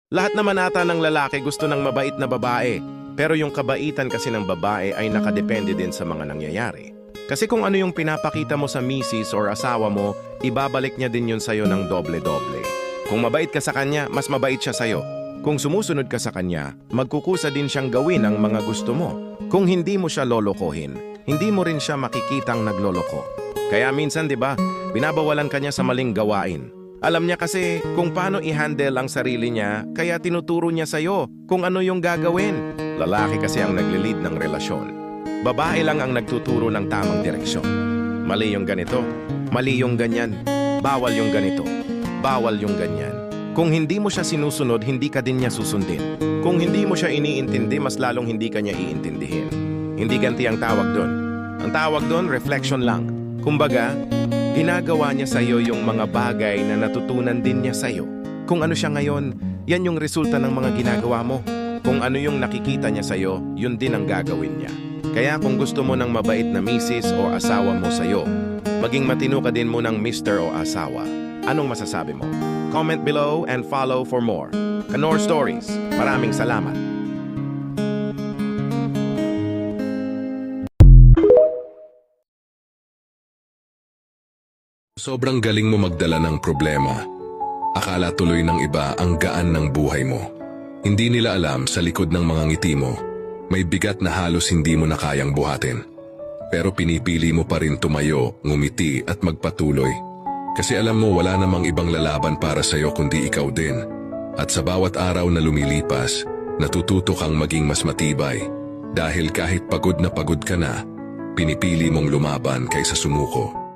Lahat naman ata ng lalaki gusto ng mabait na babae, pero yung kabaitan kasi ng babae ay nakadepende din sa mga nangyayari. Kasi kung ano yung pinapakita mo sa misis or asawa mo, ibabalik niya din yun sa'yo ng doble-doble. Kung mabait ka sa kanya, mas mabait siya sa'yo. Kung sumusunod ka sa kanya, magkukusa din siyang gawin ang mga gusto mo. Kung hindi mo siya lolokohin, hindi mo rin siya makikitang nagloloko. Kaya minsan, di ba, binabawalan ka niya sa maling gawain. Alam niya kasi kung paano i-handle ang sarili niya, kaya tinuturo niya sa'yo kung ano yung gagawin. Lalaki kasi ang naglilid ng relasyon. Babae lang ang nagtuturo ng tamang direksyon. Mali yung ganito, mali yung ganyan, bawal yung ganito, bawal yung ganyan. Kung hindi mo siya sinusunod, hindi ka din niya susundin. Kung hindi mo siya iniintindi, mas lalong hindi ka niya iintindihin. Hindi ganti ang tawag doon. Ang tawag doon, reflection lang. Kumbaga, ginagawa niya sa'yo yung mga bagay na natutunan din niya sa'yo. Kung ano siya ngayon, yan yung resulta ng mga ginagawa mo. Kung ano yung nakikita niya sa'yo, yun din ang gagawin niya. Kaya kung gusto mo ng mabait na misis o asawa mo sa'yo, maging matino ka din mo ng mister o asawa. Anong masasabi mo? Comment below and follow for more. Kanor Stories. Maraming salamat. Sobrang galing mo magdala ng problema. Akala tuloy ng iba ang gaan ng buhay mo. Hindi nila alam sa likod ng mga ngiti mo, may bigat na halos hindi mo na kayang buhatin. Pero pinipili mo pa rin tumayo, ngumiti at magpatuloy. Kasi alam mo wala namang ibang lalaban para sa'yo kundi ikaw din. At sa bawat araw na lumilipas, natututo kang maging mas matibay. Dahil kahit pagod ka na, pinipili mong lumaban kaysa sumuko.